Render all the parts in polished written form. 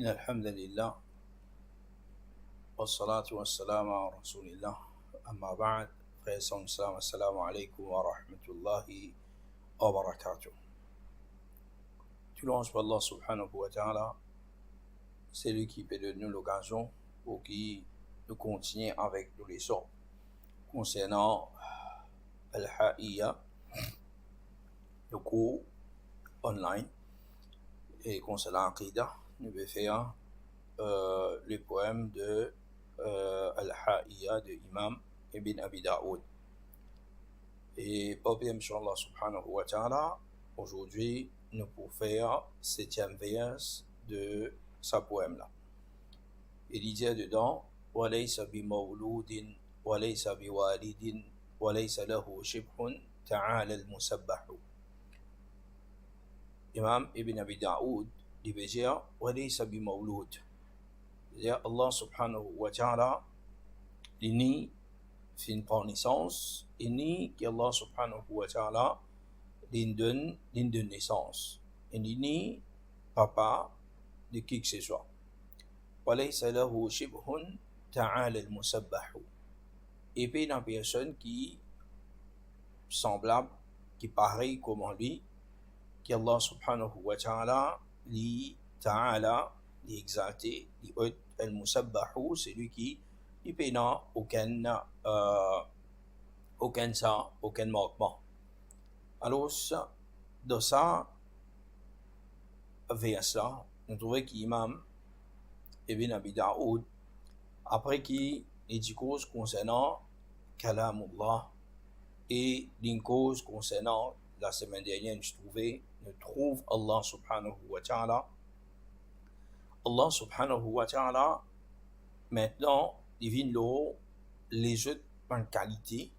إن الحمد لله والصلاة والسلام على رسول الله أما بعد السلام عليكم ورحمة الله وبركاته. Tout louange pour Allah subhanahu wa ta'ala, c'est lui qui peut donner l'occasion pour qui nous continuer avec nos leçons concernant Al-Ha'iyya, le cours online, et concernant Aqidah, nous vais faire le poème de Al-Ha'iyya de Imam Ibn Abi Daoud. Et pour bien, Inch'Allah subhanahu wa ta'ala, aujourd'hui, nous pouvons faire 7e vers de ce poème-là. Il disait dedans, وَلَيْسَ بِمَوْلُودٍ وَلَيْسَ بِوَالِدٍ وَلَيْسَ لَهُ شِبْهٌ تَعَالَى الْمُسَبَّحُ. Imam Ibn Abi Daoud dit dire وَلَيْسَ بِمَوْلُودٍ. C'est-à-dire Allah subhanahu wa ta'ala, il ni fin par naissance, et ni qu'Allah subhanahu wa ta'ala donne naissance, et ni papa de qui que ce soit. وَلَيْسَ لَهُ شِبْهٌ تَعَالَى الْمُسَبَّحُ. Et puis une personne qui semblable, qui pareil comme lui, qu'Allah subhanahu wa ta'ala li ta'ala, li exalté, li haut, al-musabbahu, c'est lui qui il peut n'a aucun manquement. Alors, dans ça, vers-là, nous trouvons qu'Imam Ibn Abi Daoud, après qu'il dit cause concernant Kalamullah et une cause concernant la semaine dernière, nous trouve Allah subhanahu wa ta'ala. Allah subhanahu wa ta'ala, maintenant, divine l'eau, les autres bonnes qualités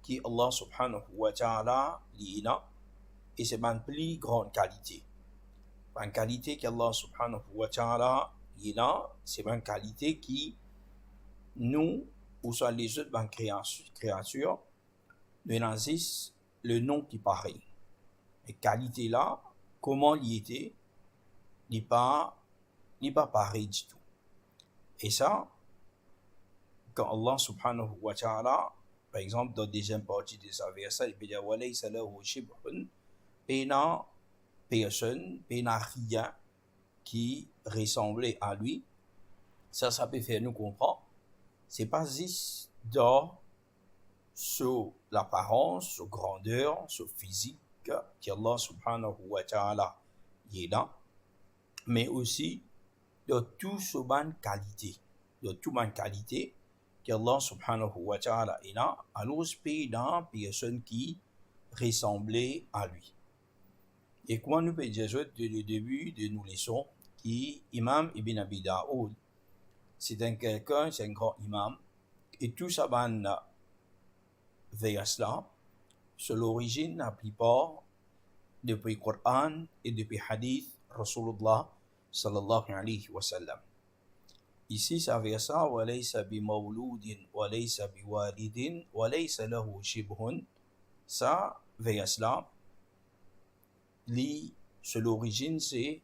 qui Allah subhanahu wa ta'ala l'a, et c'est une plus grande qualité. Une qualité qu'Allah subhanahu wa ta'ala l'a, c'est une qualité qui nous, ou soit les autres bonnes créatures, nous nazissent le nom qui paraît. Et qualité là, comment il était, n'est pas pareil du tout. Et ça, quand Allah subhanahu wa ta'ala, par exemple, dans la deuxième partie de sa verset, il peut dire وَلَيْسَ لَهُ شِبْهٌ, péna personne, péna rien qui ressemblait à lui. Ça peut faire nous comprendre. C'est pas juste sur l'apparence, sur grandeur, sur physique, qu'Allah subhanahu wa ta'ala est là, mais aussi de toute sa bonne qualité, de toute bonne qualité qu'Allah subhanahu wa ta'ala est là, alors c'est dans personne qui ressemblait à lui. Et comment nous pouvons dire dès le début de nos leçons, qu'Imam Ibn Abi Daoud, c'est un grand imam, et tout ça bonne vers cela, sur l'origine la plupart depuis le Coran et depuis le Hadith Rasulullah sallallahu alayhi wa sallam. Ici, ça veut dire وَلَيْسَ بِمَوْلُودٍ وَلَيْسَ بِوَالِدٍ وَلَيْسَ لَهُ شِبْهٌ. Ça veut dire cela. Sur l'origine, c'est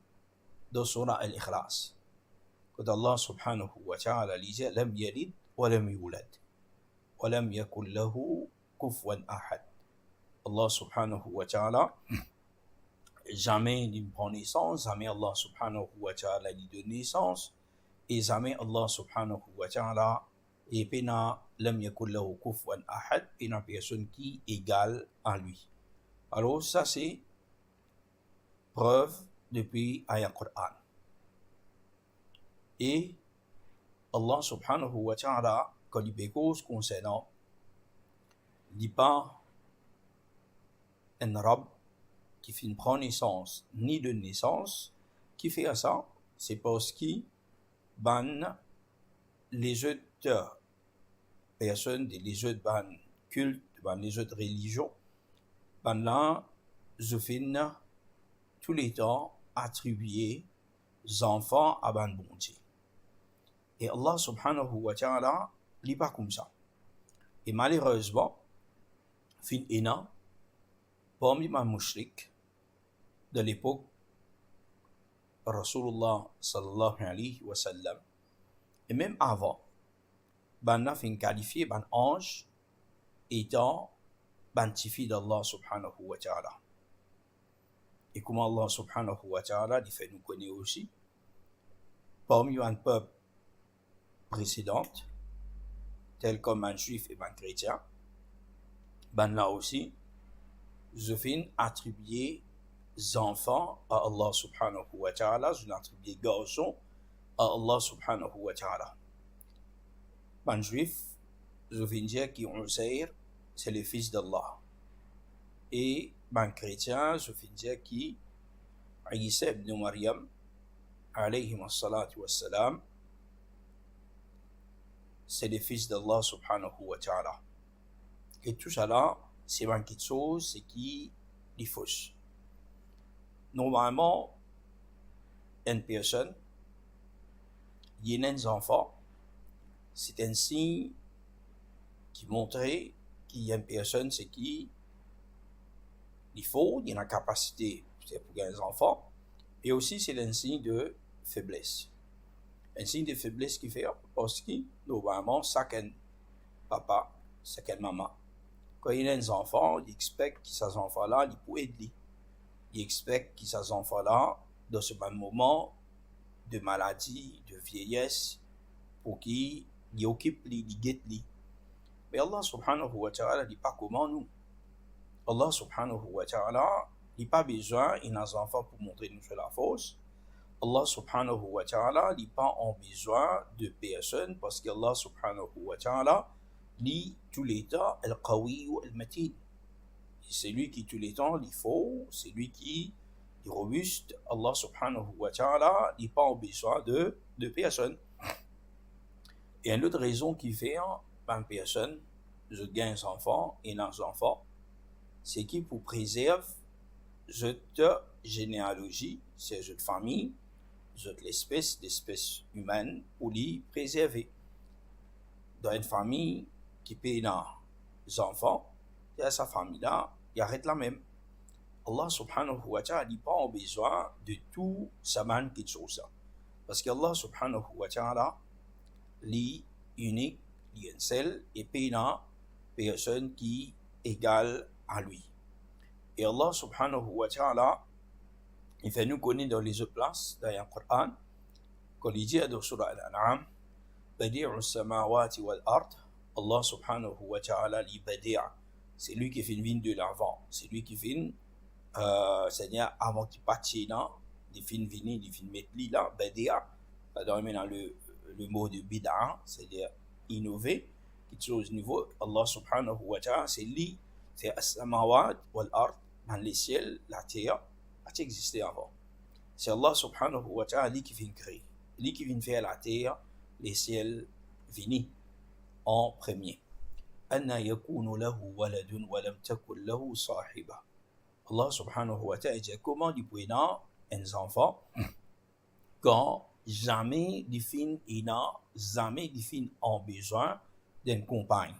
dans Surah Al-Ikhlas. Quand Allah subhanahu wa ta'ala disait لَمْ يَلِدْ وَلَمْ يُولَدْ وَلَمْ يَكُنْ لَهُ كُفُوًا أَحَدٌ. Allah subhanahu wa ta'ala, jamais il prend naissance, jamais Allah subhanahu wa ta'ala lui donne naissance, et jamais Allah subhanahu wa ta'ala et pena lam yakul lahu kufuwan ahad, pena personne qui égale à lui. Alors ça c'est preuve depuis ayat Qur'an. Et Allah subhanahu wa ta'ala, quand il fait cause concernant, il dit pas un rab qui fait une prendre naissance ni de naissance, qui fait ça, c'est parce qu'il ban les autres personnes, les autres ban cultes, ban les autres religions, ban là, je finis tous les temps attribuer les enfants à ban bon Dieu. Et Allah subhanahu wa ta'ala n'est pas comme ça. Et malheureusement, fin ena, parmi les mouchriks de l'époque Rasulullah sallallahu alayhi wa sallam, et même avant, ben a fait qualifier ben ange étant ben tifi d'Allah subhanahu wa ta'ala. Et comme Allah subhanahu wa ta'ala il fait nous connaître aussi, parmi un peuple précédent, tel comme un juif et un chrétien, ben là aussi, je viens attribuer enfants à Allah subhanahu wa ta'ala, je viens attribuer garçons à Allah subhanahu wa ta'ala. Ben juif, je viens dire qu'Uzair, c'est le fils d'Allah. Et ben chrétien, je viens dire qu'Isa ibn Maryam, alayhi wa salatu wa salam, c'est le fils d'Allah subhanahu wa ta'ala. Et tout ça là, c'est une petite chose, c'est qui est fausse. Normalement, une personne, il y a un enfant, c'est un signe qui montre qu'il y a une personne, c'est qui il faut, il y a une capacité pour les enfants, et aussi c'est un signe de faiblesse. Un signe de faiblesse qui fait parce que normalement, chacun papa, chacun maman, quand il y a un enfant, il expecte que ces enfants-là, ils peuvent aider. Il expecte que ces enfants-là, dans ce même moment de maladie, de vieillesse, pour qu'ils occupent les guettent. Mais Allah subhanahu wa ta'ala dit pas comment nous. Allah subhanahu wa ta'ala n'a pas besoin d'un enfant pour montrer nous sur la force. Allah subhanahu wa ta'ala n'a pas besoin de personne parce qu'Allah subhanahu wa ta'ala dit tout les temps al-qawi ou al-matin. C'est lui qui tout les temps il faut, c'est lui qui est robuste. Allah subhanahu wa ta'ala n'a pas besoin de personne. Et une autre raison qui fait une personne, je gagne un enfant et un enfant, c'est qui pour préserver cette généalogie, c'est cette famille, cette l'espèce humaine pour les préserver. Dans une famille qui paye des enfants, il y a sa famille-là, il arrête la même. Allah subhanahu wa ta'ala n'a pas besoin de tout ça man qui chose. Parce qu'Allah subhanahu wa ta'ala est unique, il est un seul, et paye personne qui est égale à lui. Et Allah subhanahu wa ta'ala, il fait nous connaître dans les autres places, dans le Coran, quand il dit dans Surah Al-An'am, Badi'u samawati wal ard, Allah subhanahu wa ta'ala, li Badi'a, c'est lui qui fait une vigne de l'avant, c'est lui qui fait c'est-à-dire avant qu'il partit là, il fait une vigne, il fait une mettre là, Badi'a, dans le mot de bid'a, c'est-à-dire innover, quelque chose nouveau, Allah subhanahu wa ta'ala, c'est lui, c'est as-samawat wal ard, dans les ciels, la terre, a existé avant. C'est Allah subhanahu wa ta'ala lui qui vient créer, lui qui vient faire la terre, les ciels, vini en premier. Anna yakunu lahu waladun wa lam takun lahu sahiba. Allah subhanahu wa ta'ala dit comment il peut avoir un enfant quand jamais les filles jamais les filles ont besoin d'une compagne.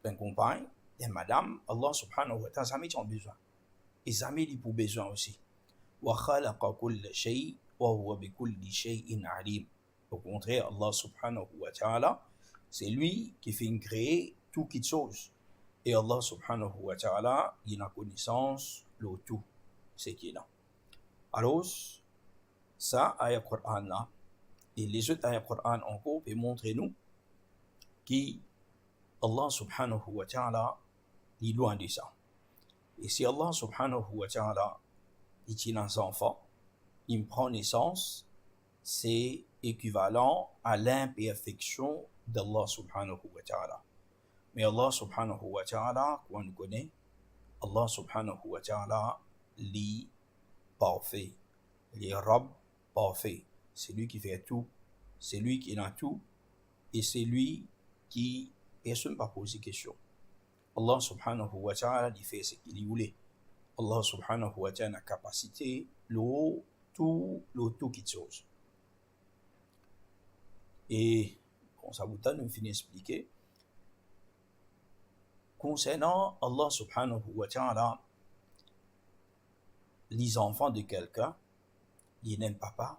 D'une compagne, d'une madame, Allah subhanahu wa ta'ala jamais ont besoin. Et jamais ils ont besoin aussi. Wa khalaqa kulla shay wa huwa bi kulli shay'in alim. Au contraire, Allah subhanahu wa ta'ala, c'est lui qui fait créer toute chose. Et Allah subhanahu wa ta'ala, il a connaissance de tout ce qui est là. Alors, ça, ayat Qur'an là, et les autres ayat Qur'an encore, peut montrer nous qu'Allah subhanahu wa ta'ala, il est loin de ça. Et si Allah subhanahu wa ta'ala, il tient un enfant, il prend naissance, c'est équivalent à l'imperfection d'Allah subhanahu wa ta'ala. Mais Allah subhanahu wa ta'ala, qu'on nous connaît, Allah subhanahu wa ta'ala, l'est parfait. Les Rabb parfait. C'est lui qui fait tout. C'est lui qui a tout. Et c'est lui qui, personne ne va poser question. Allah subhanahu wa ta'ala, il fait ce qu'il voulait. Allah subhanahu wa ta'ala a la capacité, tout qui chose. Et, comme ça vous donne, on finit d'expliquer. Concernant Allah subhanahu wa ta'ala, les enfants de quelqu'un, il n'aime papa.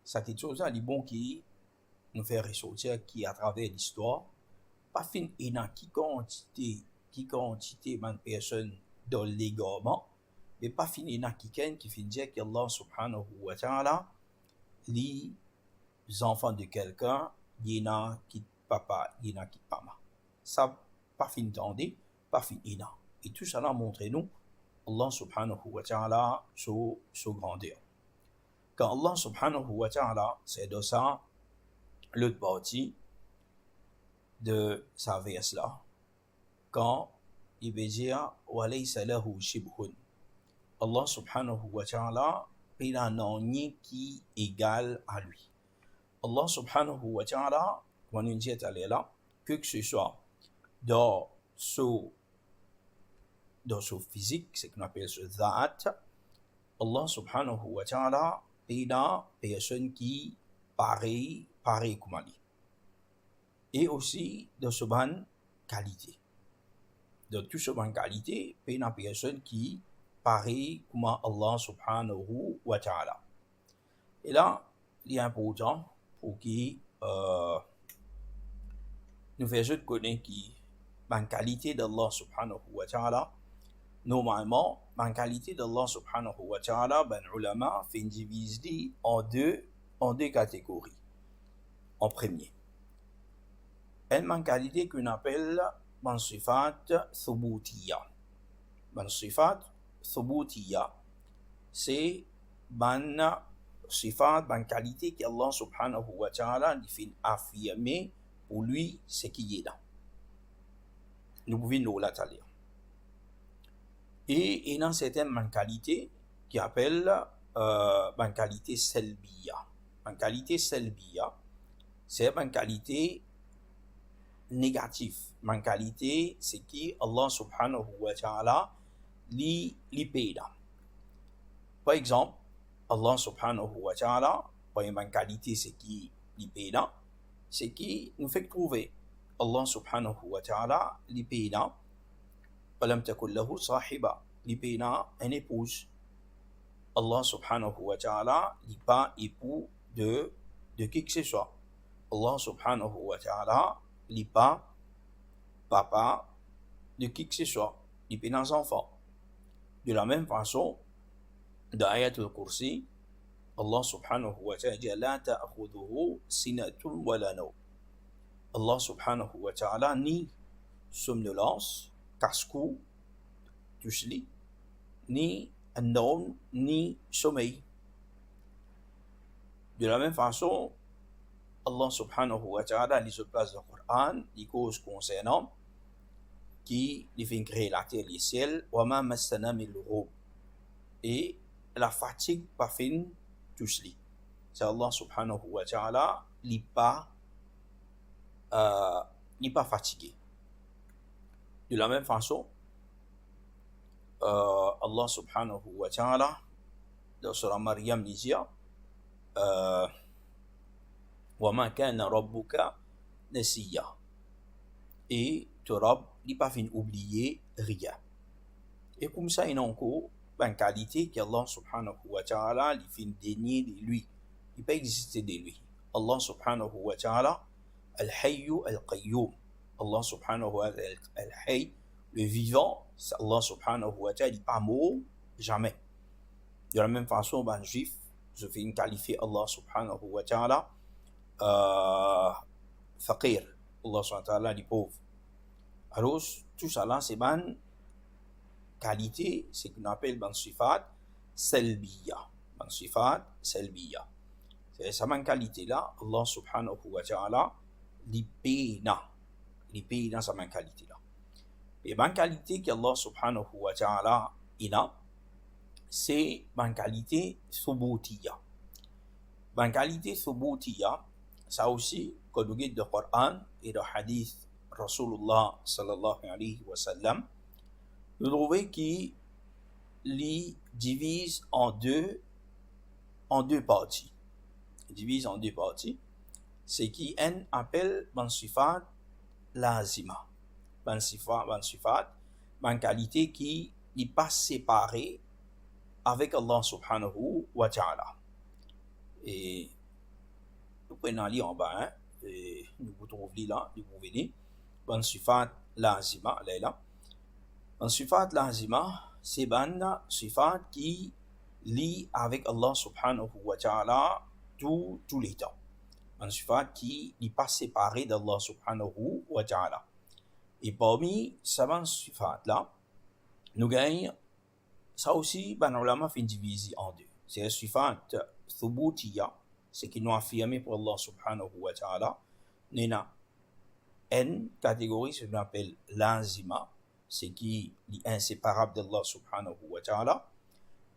Ça quelque chose là, les bon qui nous fait ressortir qui à travers l'histoire, pas fin et dans qui quantité de personnes dans l'égarement, mais pas fin et dans qui fin dire qu'Allah subhanahu wa ta'ala, les enfants de quelqu'un, il y en a qui papa, il y en a qui maman. Ça, pas fin tendez, pas fin et dans. Et tout ça là montre nous, Allah subhanahu wa ta'ala, sa grandeur. Quand Allah subhanahu wa ta'ala, c'est de ça, l'autre partie de sa verse là, quand il veut dire walaysa lahu shibhun. Allah subhanahu wa ta'ala, il n'a rien qui est égal à lui. Allah subhanahu wa ta'ala, quand on dit là, que ce soit dans son physique, c'est qu'on appelle ce dhat, Allah subhanahu wa ta'ala, il a personne qui pareil comme lui. Et aussi de ce ban qualité. De tout ce ban qualité, il y a personne qui pareil comme Allah subhanahu wa ta'ala. Et là, il est important pour qui nous faisons connaître qui la qualité d'Allah subhanahu wa ta'ala. Normalement, la qualité d'Allah subhanahu wa ta'ala, ben ulama fait diviser en deux catégories. En premier, une qualité qu'on appelle ban sifat thubutiya. Ban sifat thubutiya, c'est ban sifat, ban qualité qu'Allah subhanahu wa ta'ala lui fait affirmer pour lui ce qui est là. Nous pouvons nous l'attaler. Et dans certaines mentalités qui appellent mentalité selbiya. Mentalité selbiya, c'est une mentalité négative. Mentalité, c'est qui Allah subhanahu wa ta'ala li paye. Par exemple, Allah subhanahu wa ta'ala, par une mentalité, c'est qui li paye, c'est qui nous fait trouver Allah subhanahu wa ta'ala li paye. فلم تكن له صاحبة لبينا une épouse. Allah subhanahu wa ta'ala n'est pas époux de qui que ce soit. Allah subhanahu wa ta'ala n'est pas papa de qui que ce soit. Il est dans enfants. De la même façon, dans Ayatul Kursi, Allah subhanahu wa ta'ala dit La ta'khudhuhu sinatun wa la naw. Allah subhanahu wa ta'ala ni somnolence, casse-cou, touche-lit, ni un nom, ni sommeil. De la même façon, Allah subhanahu wa ta'ala, les autres places du Coran, les causes concernant qui fait créer la terre et le ciel, wama massana min lughub. Et la fatigue pas fin touche-lit. C'est Allah subhanahu wa ta'ala, n'est pas fatigué. De la même façon, Allah subhanahu wa ta'ala, dans Surah Maryam, dit وَمَا كَانَ رَبُّكَ نَسِيًّا. Et ton Rabb n'est pas fin oublier rien. Et comme ça, il y a encore une qualité qu'Allah subhanahu wa ta'ala lui fait dénier de lui. Il ne peut exister de lui. Allah subhanahu wa ta'ala, Al-Hayyu Al-Qayyum. Allah subhanahu wa ta'ala, Al-Hayy, le vivant, Allah subhanahu wa ta'ala, il n'est pas mort jamais. De la même façon, ben juif, je vais qualifier Allah subhanahu wa ta'ala faqir. Allah subhanahu wa ta'ala, il est pauvre. Alors, tout ça là, c'est une qualité, c'est qu'on appelle une sifat selbiya. Une sifat selbiya. C'est ça, une qualité là, Allah subhanahu wa ta'ala, il paye dans sa qualité là. Et une qualité qu'Allah subhanahu wa ta'ala il a, c'est une qualité subutiya. Une qualité subutiya, ça aussi, quand on regarde le Coran et le hadith Rasulullah sallallahu alayhi wa sallam, nous trouvons qu'il les divise en deux parties. Il divise en deux parties. C'est qui en appelle ban sifat lazima. Ban sifat, ban qualité qui n'est pas séparée avec Allah subhanahu wa ta'ala. Et nous prenons li en bas, hein, et nous retrouvons là, nous pouvons venir. Ban sifat lazima, là. Ban sifat lazima, c'est ban sifat qui lie avec Allah subhanahu wa ta'ala tous les temps. Ban sifat qui n'est pas séparé d'Allah subhanahu wa ta'ala. Et parmi ces ban sifat là, nous gagnons, ça aussi, ban ulama fait diviser en deux. C'est le sifat thubutiya, ce qui nous affirme pour Allah subhanahu wa ta'ala. Nous avons une catégorie, ce qu'on appelle lazima, ce qui est inséparable d'Allah subhanahu wa ta'ala.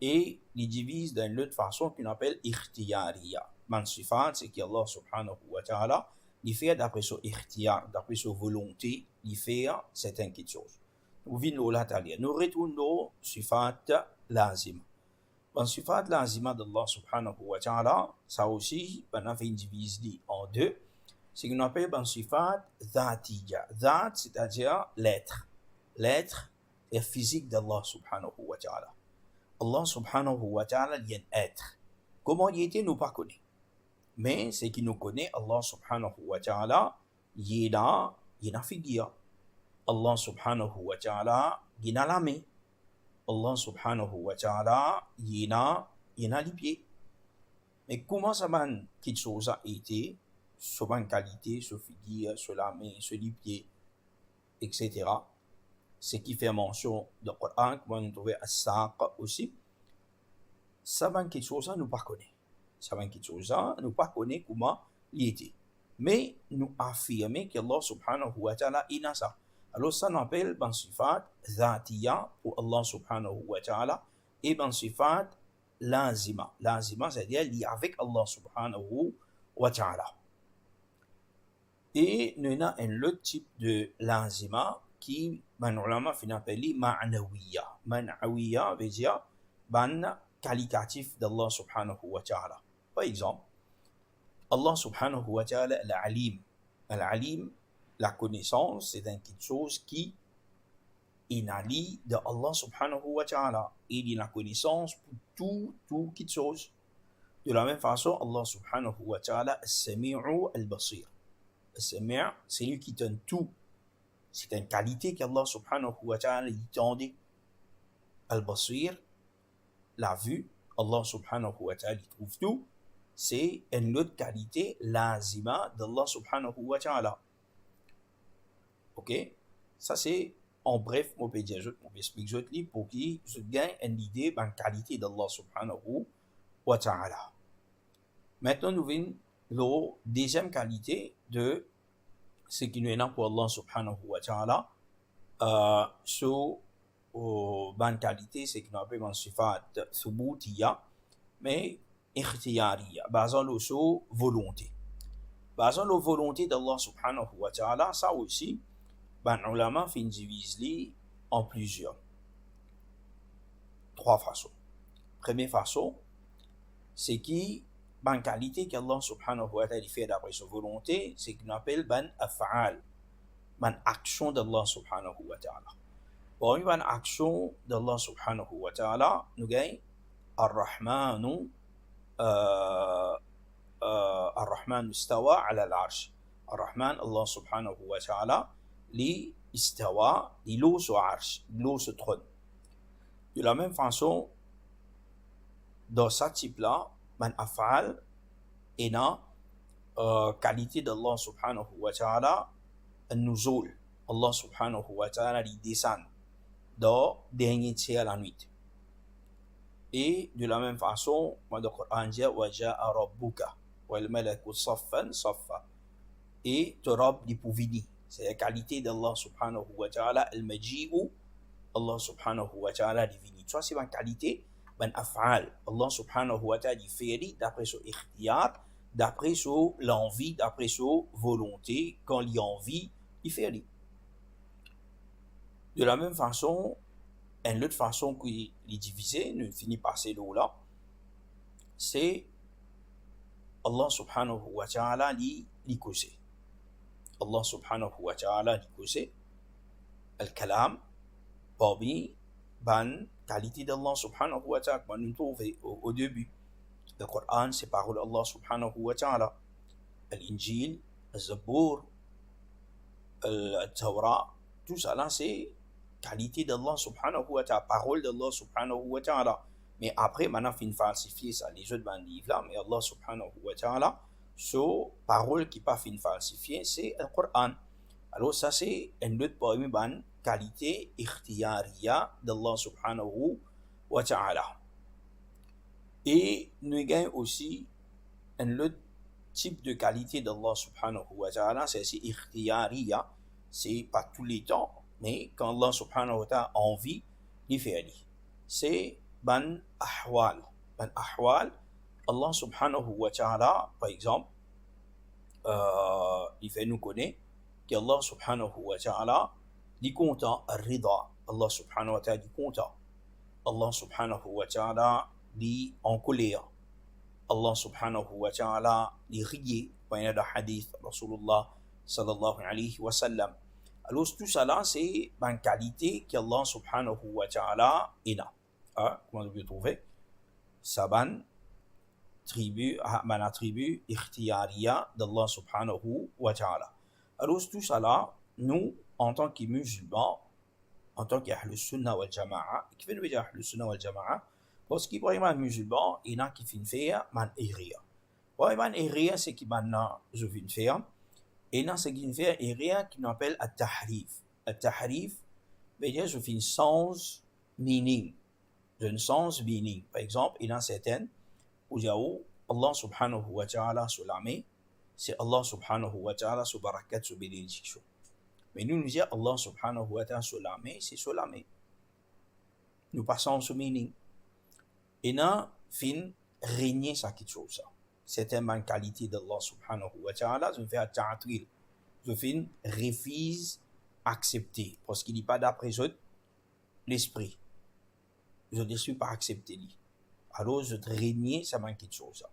Et il divise d'une autre façon qu'on appelle ikhtiyariya. Man sifat, c'est qu'Allah subhanahu wa ta'ala, il fait d'après son ikhtiyar, d'après sa volonté, il fait certaines choses. Nous venons là, nous retournons sifat lazima. Man sifat lazima d'Allah subhanahu wa ta'ala, ça aussi, on a fait une division en deux. C'est qu'on appelle ban sifat dhatiya. Dhat, c'est-à-dire l'être. L'être est physique d'Allah subhanahu wa ta'ala. Allah subhanahu wa ta'ala, il y a un être. Comment il était, nous pas connaît. Mais c'est qu'il nous connaît, Allah subhanahu wa ta'ala, il y a figure. Allah subhanahu wa ta'ala, il y a la main. Allah subhanahu wa ta'ala, il y a les pieds. Mais comment ça va, quelque chose a été, sur une qualité, sur figure, sur la main, sur les pieds, etc. Ce qui fait mention du Coran, comme on trouve à Saq aussi. Ça va quelque chose, nous pas connaît. Ça va quelque chose, nous pas connaît comment il était. Mais nous affirmons qu'Allah subhanahu wa ta'ala est dans ça. Alors ça nous appelle ban sifat dhatiya pour Allah subhanahu wa ta'ala et ban sifat lazima. Lazima, c'est-à-dire lié avec Allah subhanahu wa ta'ala. Et nous avons un autre type de lazima qui, ban ulama fin appelé ma'nawiya. Ma'nawiya veut dire ban qualitatif d'Allah subhanahu wa ta'ala. Par exemple, Allah subhanahu wa ta'ala al-alim. Al-alim, la connaissance, c'est quelque chose qui est ali de Allah subhanahu wa ta'ala. Il y a la connaissance pour tout quelque chose. De la même façon, Allah subhanahu wa ta'ala as-sami'u al-basir. As-sami', c'est lui qui donne tout. C'est une qualité qu'Allah subhanahu wa ta'ala y tendait. Al-basir, la vue, Allah subhanahu wa ta'ala y trouve tout. C'est une autre qualité lazima d'Allah subhanahu wa ta'ala. Ok? Ça c'est, en bref, on peut expliquer pour qu'il se gagne une idée de la qualité d'Allah subhanahu wa ta'ala. Maintenant, nous venons la deuxième qualité de ce qui nous est là pour Allah subhanahu wa ta'ala. Sur la qualité, c'est qu'on appelle un sifat thubutiya, mais ikhtiyariya, basant sur volonté. Basant la volonté d'Allah subhanahu wa ta'ala, ça aussi, ben ulama fin divise en plusieurs. Trois façons. Première façon, c'est qui, ben qualité qu'Allah subhanahu wa ta'ala fait d'après sa volonté, c'est qu'on appelle ben af'al, ben action d'Allah subhanahu wa ta'ala. Parmi ben action d'Allah subhanahu wa ta'ala, nous gagnons Ar-Rahmanu Ar-Rahman istawa ala al-arsh. Ar-Rahman, Allah subhanahu wa ta'ala, li istawa, li l'eau sur arsh, l'eau sur trône. De la même façon, dans ce type-là, man af'al, et na qualité d'Allah subhanahu wa ta'ala, al-nuzul. Allah subhanahu wa ta'ala, li descend dans dernier tiers la nuit. Et de la même façon, dans le Coran dit waja'a rabbuka wal malaku saffan saffa. Et te Rabb li pour venir. C'est la qualité d'Allah subhanahu wa ta'ala al-maji'u. Allah subhanahu wa ta'ala li venir. Ça c'est une qualité, ben af'al. Allah subhanahu wa ta'ala li fait d'après son ikhtiyar, d'après son l'envie, d'après son volonté. Quand il a envie, il fait. De la même façon, une autre façon qu'il est divisé, nous finit par ces lots-là, c'est Allah subhanahu wa ta'ala li kose. Allah subhanahu wa ta'ala li kose. Al-kalam, parmi ban qualité d'Allah subhanahu wa ta'ala, comme nous trouvons au début. Le Coran, c'est parole d'Allah subhanahu wa ta'ala. L'Injil, le Zabur, le Torah, tout ça là, c'est qualité d'Allah subhanahu wa ta'ala, parole d'Allah subhanahu wa ta'ala. Mais après, maintenant, il faut falsifier ça, les autres livres là, mais Allah subhanahu wa ta'ala, so, parole qui pas fin falsifier, c'est le Coran. Alors ça, c'est une autre parmi les qualités ikhtiyariya d'Allah subhanahu wa ta'ala. Et nous gagnons aussi un autre type de qualité d'Allah subhanahu wa ta'ala, c'est ikhtiyariya, c'est pas tous les temps, mais quand Allah subhanahu wa ta'ala a envie, il fait. C'est ban ahwal. Ban ahwal, Allah subhanahu wa ta'ala, par exemple, il fait nous connaître qu'Allah subhanahu wa ta'ala dit content, rida. Allah subhanahu wa ta'ala dit content. Allah subhanahu wa ta'ala dit en colère. Allah subhanahu wa ta'ala dit rier. Quand il y a des hadiths, Rasulullah sallallahu alayhi wa sallam. Alors tout ça là, c'est une qualité qu'Allah subhanahu wa ta'ala est là. Comment vous pouvez trouver? Ça ban attribut ikhtiyariya d'Allah subhanahu wa ta'ala. Alors tout ça là, nous, en tant que musulmans, en tant qu'Ahl Sunnah wal Jama'a, qui veut dire Ahl Sunnah wal Jama'a, parce qu'il y a des musulmans, il y en a qui finissent faire man ihriya. Man ihriya, c'est qui maintenant je viens faire. Et dans ce qui fait ihriya, qui nous appelle at-tahrif. At-tahrif veut dire je finis sans meaning. D'un sens meaning. Par exemple, il y en a certaines où il y a Allah subhanahu wa ta'ala sur l'armée, c'est Allah subhanahu wa ta'ala sur barakat, sur bénédiction. Mais nous disons Allah subhanahu wa ta'ala sur l'armée, c'est sur l'armée. Nous passons sur meaning. Et là, fin régner ça quelque chose. C'est une qualité d'Allah subhanahu wa ta'ala. Je fais un ta'atril. Je fin refuse accepter. Parce qu'il n'est pas d'après l'esprit. Je ne suis pas accepté. Alors, je régner ça manque quelque chose.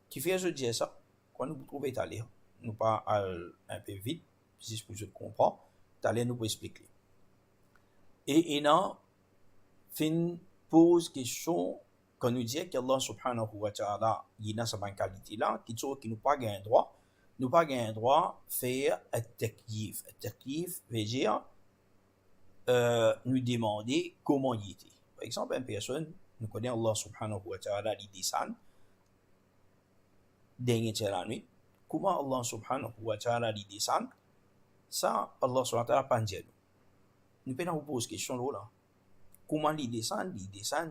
Qui fait je dis ça? Quand nous trouvons à lire, nous pas un peu vite, si je comprends, t'allais nous expliquer. Et là, fin pose question quand nous dit qu'Allah subhanahu wa ta'ala il a cette qualité là qui nous pas gain droit faire un takyif. Un takyif veut dire nous demander comment il était. Par exemple, une personne nous connaît Allah subhanahu wa ta'ala il descend dernier tiers la nuit. Comment Allah subhanahu wa ta'ala il descend? Ça Allah subhanahu wa ta'ala pas dire nous pouvons nous poser question là. Comment il descend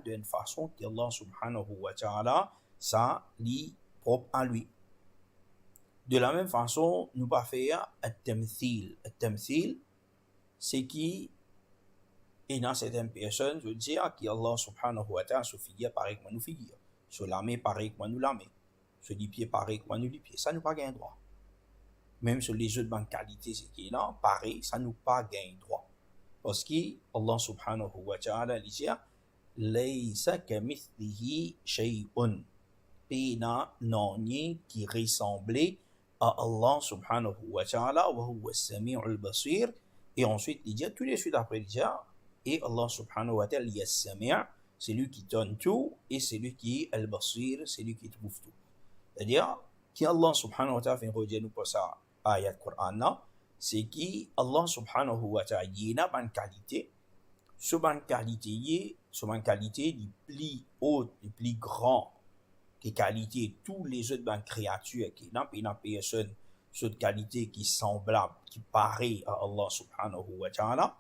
d'une façon que Allah subhanahu wa ta'ala, ça, lui, propre à lui. De la même façon, nous pas faire un tamthil. Un tamthil, c'est qui, et dans certaines personnes, je dis que Allah subhanahu wa ta'ala se figure pareil que nous figure. Sur l'armée pareil que nous l'armée. Sur les pieds pareil que nous les pieds. Ça nous pas gain droit. Même sur les autres qualités, c'est qui est là, pareil, ça nous pas gain droit. Parce que Allah subhanahu wa ta'ala dit Laysa kamithlihi shay'un. Pena nani qui ressemblait à Allah subhanahu wa ta'ala wa huwa as-sami'ul basir. Et ensuite il dit tous les suites après il dit et Allah subhanahu wa ta'ala il y a as-sami', c'est lui qui donne tout et c'est lui qui est al-basir, c'est lui qui trouve tout. C'est-à-dire que Allah subhanahu wa ta'ala fait redire nous pour ça ayat Qur'an c'est qui Allah subhanahu wa ta'ala il a une qualité sur une qualité les plus haute les plus grand que qualité tous les autres créatures qui n'a pas une personne cette qualité qui semblable qui pareil à Allah subhanahu wa ta'ala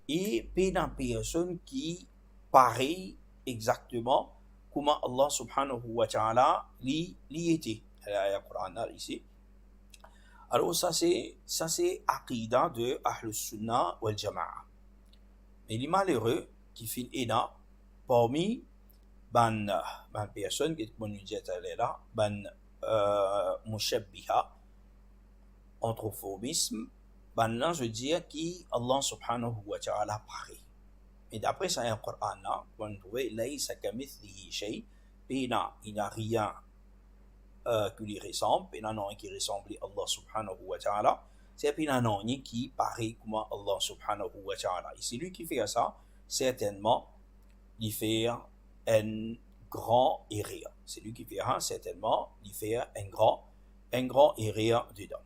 et pas une personne qui pareil exactement comment Allah subhanahu wa ta'ala lui était la Qur'an ici. Alors ça c'est aqida de Ahl Sunnah wal Jama'a. Mais les malheureux qui finissent là parmi ban personnes qui comme nous disait là ban mushabbiha anthrophobisme ban là je dis qui Allah subhanahu wa ta'ala pareil. Et d'après ça un Coran là on trouve laysa kamithlihi shay il n'y a rien qui lui ressemble, et non qui ressemble à Allah subhanahu wa ta'ala, c'est puis non qui pareil comme Allah subhanahu wa ta'ala. Et c'est lui qui fait ça, certainement, il fait une grand et rire. Celui qui verra certainement, il fait un grand et rire dedans.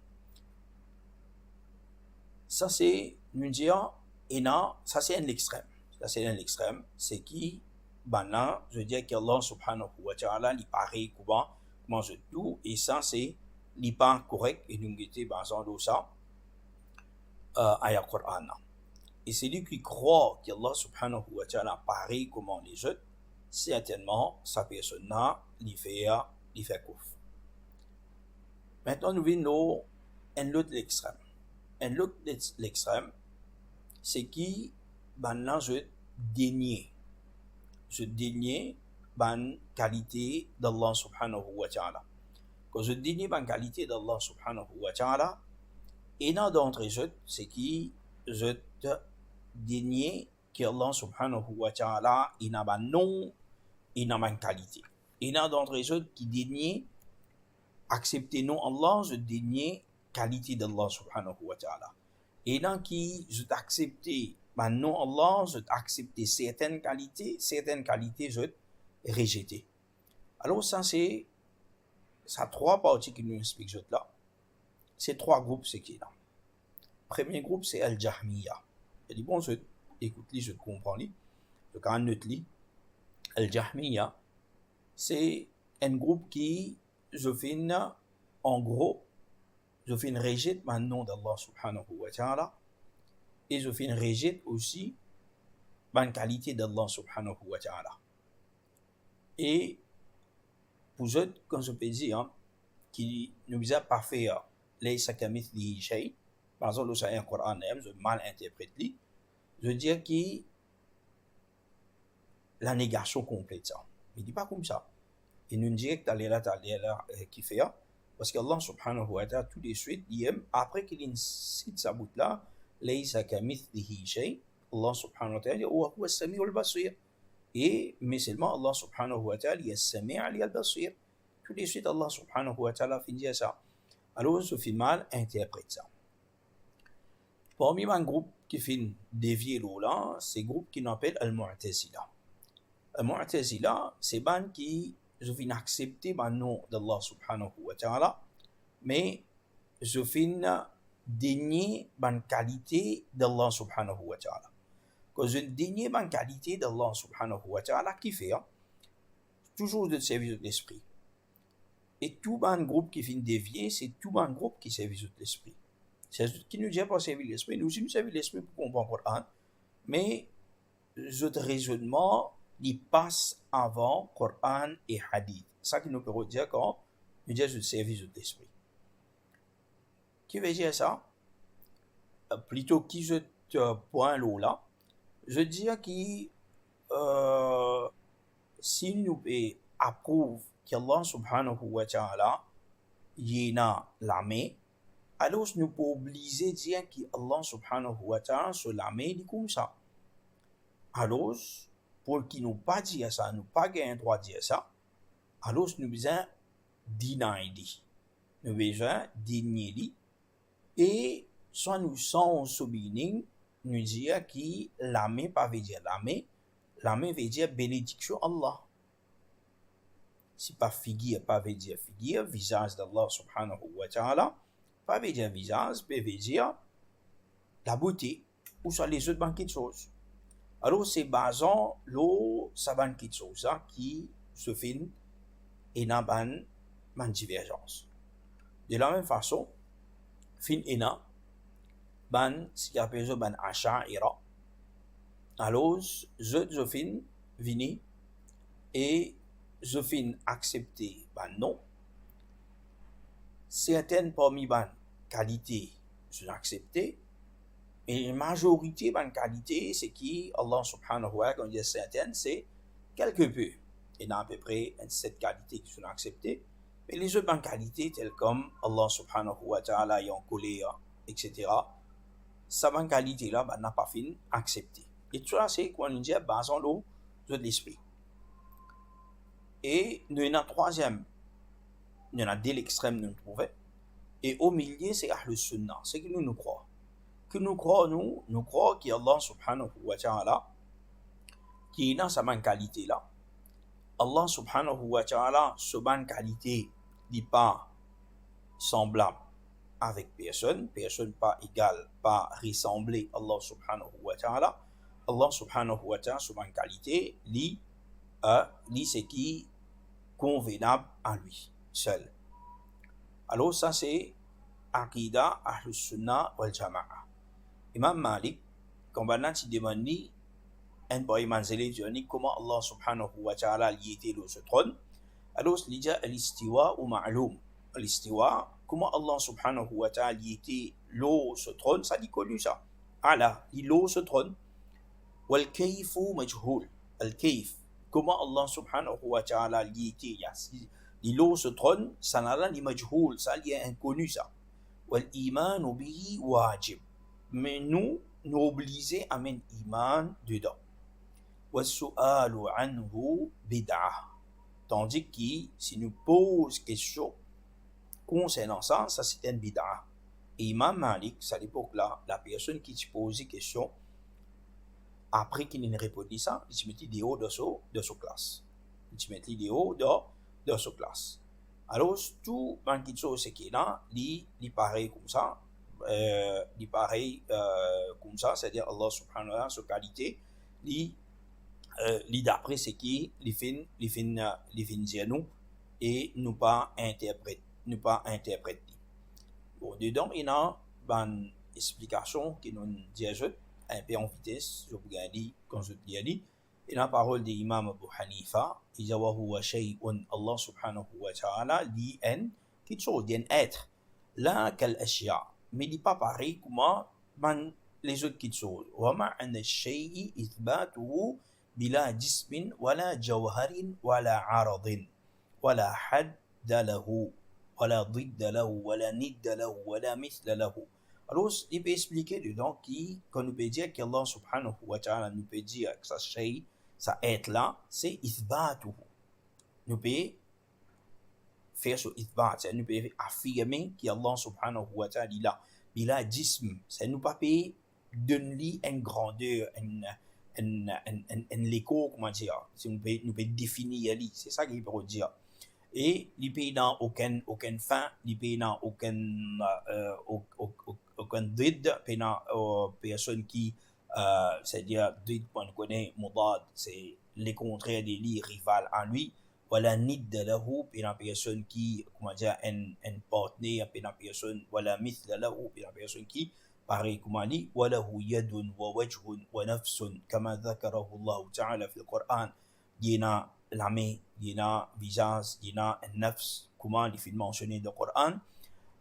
Ça c'est, nous dire, et non, ça c'est un extrême. Ça c'est un extrême. C'est qui, maintenant, je veux dire qu'Allah subhanahu wa ta'ala, il paraît comment je tout, et ça c'est, il pas correct, et nous guetter basant de ça, ayat Qur'an. Et celui qui croit qu'Allah subhanahu wa ta'ala paraît comment les autres, certainement, sa personne-là, il fait couf. Maintenant, nous venons à un autre extrême. Un autre extrême, c'est qui, maintenant, je dénie ban qualité d'Allah subhanahu wa ta'ala. Quand je dénie ban qualité d'Allah subhanahu wa ta'ala, et dans d'entre eux, c'est qui, je dénie qu'Allah subhanahu wa ta'ala, il n'a pas non, il n'a pas une qualité. Et dans d'entre eux qui dénie accepter non Allah, je dénie qualité d'Allah subhanahu wa ta'ala. Et dans qui je t'accepte non Allah, je t'accepte certaines qualités, je rejeter. Alors ça c'est trois parties qui nous expliquent là. Ces trois groupes c'est qui là. Premier groupe c'est Al-Jahmiya. Il dit bon je écoute li, je comprends li, je quand note li. Al-Jahmiya c'est un groupe qui je fais en gros je fais une rejette maintenant d'Allah subhanahu wa ta'ala et je fais une rejette aussi la qualité d'Allah subhanahu wa ta'ala. Et pour eux, quand je peux dire qui ne nous a pas fait laysa kamithlihi shay, par exemple le Sahih Coran, je mal interprète li, je veux dire que la négation complète ça. Il dit pas comme ça. Il nous dit que t'allais là qui fait parce qu'Allah subhanahu wa ta'ala tout de suite dit après qu'il cite sa bout là laysa kamithlihi shay, Allah subhanahu wa ta'ala dit huwa as-sami'ul basir. Et mais seulement Allah subhanahu wa ta'ala il est sami' al-basir. Tout de suite Allah subhanahu wa ta'ala finit ça. Alors je fais mal interprète ça. Parmi un groupe qui fait dévier là, c'est le groupe qui s'appelle Al-Mu'tazila. Al-Mu'tazila c'est ban qui je viens accepter le nom d'Allah subhanahu wa ta'ala, mais je viens dénier la qualité d'Allah subhanahu wa ta'ala. Quand je dénie la qualité d'Allah subhanahu wa ta'ala, qui fait toujours de service de l'esprit. Et tout un groupe qui vient dévier, c'est tout un groupe qui service de l'esprit. C'est qui nous dit pas servir l'esprit, nous aussi nous servir l'esprit pour comprendre le Coran, mais notre raisonnement il passe avant Coran et Hadith. Ça qui nous peut dire quand nous disons le service de l'esprit. Qui veut dire ça? Plutôt qui je te point là, je dis que si nous approuvons qu'Allah subhanahu wa ta'ala y a l'armée, alors nous pouvons obliger de dire qu'Allah subhanahu wa ta'ala sur l'armée dit comme ça. Alors, pour qui nous pas dire ça, nous pas gagner droit de dire ça, alors nous besoin deny, nous besoin dénier et soit nous sans souligner, nous dire que l'armée pas veut dire l'armée veut dire bénédiction Allah. Si pas figure, pas veut dire figure, visage d'Allah subhanahu wa ta'ala, pas veut dire visage, mais veut dire la beauté, ou soit les autres banques de choses. Alors, c'est basant l'eau, ça va une chose qui se fait et n'a pas une divergence. De la même façon, fin et n'a, ce qui appelle ça, asha'ira. Alors, je fin, vini, et je fin accepter, non. Certaines parmi les qualités, je l'accepter. Et la majorité de qualité, c'est qui Allah subhanahu wa ta'ala, quand il dit certaines, c'est quelque peu. Il y a à peu près 7 qualités qui sont acceptées. Mais les autres qualités, telles comme Allah subhanahu wa ta'ala est en colère, etc., ça bonne qualité-là, n'a pas fini accepté. Et tout ça, c'est quand on dit basant l'eau de l'esprit. Et nous avons un troisième, il y en a deux l'extrême, nous trouvons. Et au milieu, c'est Ahlus Sunnah, c'est que nous croyons. Que nous croyons qu'Allah subhanahu wa ta'ala, qui est dans sa même qualité là, Allah subhanahu wa ta'ala, ce ban qualité, n'est pas semblable avec personne, personne pas égal, pas ressembler à Allah subhanahu wa ta'ala. Allah subhanahu wa ta'ala, ce ban qualité, lui, c'est qui convenable à lui seul. Alors ça c'est Aqida Ahlus Sunnah wal Jama'a. Imam Malik, quand on a demandé un boy manzili dit comment Allah subhanahu wa ta'ala y était le trône, alors il dit al-istiwa ou ma'loum. Al-istiwa, comment Allah subhanahu wa ta'ala y était le trône, ça dit connu ça. Allah, il est le trône. Wal kayfu majhul. Al-kayf, comment Allah subhanahu wa ta'ala y était, il est ce trône, ça n'a rien de majhul, ça y est inconnu ça. Wal iman bihi wajib. Mais nous obligés à mettre iman dedans. والسؤال عنه بدعة. Tandis que si nous pose question concernant ça, ça c'est une bid'a. Et Imam Malik, à l'époque-là, la personne qui se posait question, après qu'il ait répondu ça, il se mettait dehors de sa classe. Il se mettait dehors de sa classe. Alors, tout le monde c'est qu'il a, il paraît comme ça, c'est-à-dire Allah subhanahu wa ta'ala, sa qualité, d'après ce qui les fin dire nous et nous pas interpréter. Bon, dedans il y a une explication qui nous dit un peu en vitesse, je vous dis quand je dis il y a la parole de l'imam Abu Hanifa, il dit wa huwa shay'un Allah subhanahu wa ta'ala li en quelque chose d'un être la kal ashya, mais il n'est pas pareil comment les autres qui choses. Wa ma'ana shay'i ithbatuhu بلا جسم ولا جوهر ولا عرض ولا حد له ولا ضد له ولا ند له ولا مثل له. Alors, il peut expliquer dedans qu'on nous peut dire qu'Allah subhanahu wa ta'ala nous peut dire que ça shay, ça être là, c'est ithbatuhu. Nous peut faire ce ithbat, c'est nous peut affirmer qu'Allah subhanahu wa ta'ala est là. Bila jism, c'est nous pas peut donner une grandeur, l'écho, comment dire, si nous peut définir, c'est ça qu'il peut dire. Et il peut n'a aucune fin, il peut n'a aucun did, il n'a personne qui, c'est-à-dire did qu'on connaît, mudad, c'est les contraires des lits rivales à lui. Voilà nid de lahu, il n'a personne qui, comment dire, un partenaire, il n'a personne, voilà myth de lahu, il n'a personne qui pareil comme on dit وله يد ووجه ونفس كما ذكره الله تعالى في القرآن. دينا la main, دينا visage, دينا النفس كما il fait mentionner dans le Coran.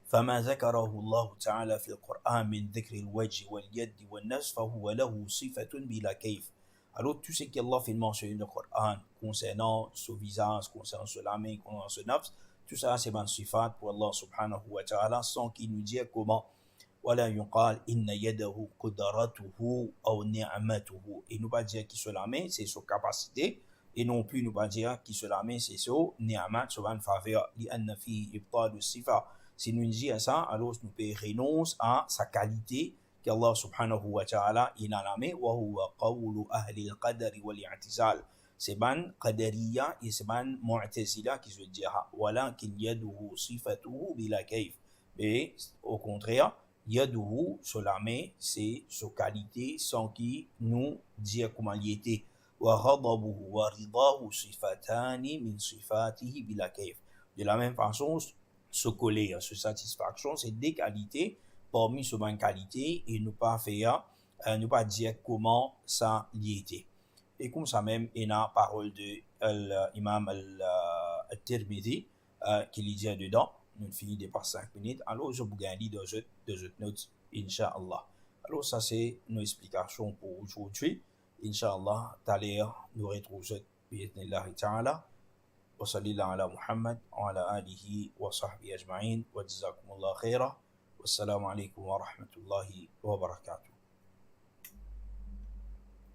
فما ذكره الله تعالى في القرآن من ذكر الوجه واليد والنفس فهو له صفة بلا كيف. Alors tout ce qu'Allah fait mentionner dans le Coran concernant ce visage, concernant ce la main, concernant ce nafs, tout ça c'est un sifat pour Allah subhanahu wa ta'ala sans qu'il nous dise comment. ولا يقال إن يده قدرته أو نعمته. Et nous pas dire qu'il se la main, c'est sa capacité, et non plus nous pas dire qu'il se la main, c'est sa ni'mat, sa faveur. لأن فيه إبطال الصفة. Si nous disons ça, alors nous pouvons renoncer à sa qualité qu'Allah subhanahu wa ta'ala il a la main. وهو قول أهل القدر والاعتزال. C'est ban qadariya et c'est ban mu'tazila qui se dira ولكن يده صفته بلا كيف. Mais au contraire, Yaduhu, sur la main, c'est sa qualité sans qui nous dire comment il était. Wa ghadabuhu wa ridahu sifatani min sifatihi bila kayf. De la même façon, se colère, se satisfaction, c'est des qualités parmi ces bonnes qualités et nous pas faire, nous pas dire comment ça y était. Et comme ça même, il y a la parole de l'imam al-Tirmidhi qui lui dit dedans. Nous finissons de passer 5 minutes. Alors, je vous gagne deux autres notes, Inch'Allah. Alors, ça, c'est nos explications pour aujourd'hui. Inch'Allah, tout à l'heure, nous retrouvons bi'idhnillahi ta'ala. Wa sallallahu ala Muhammad wa ala alihi wa sahbihi ajma'in. Wa jazakumullah khaira. Wassalamu alaikum wa rahmatullahi wa barakatuh.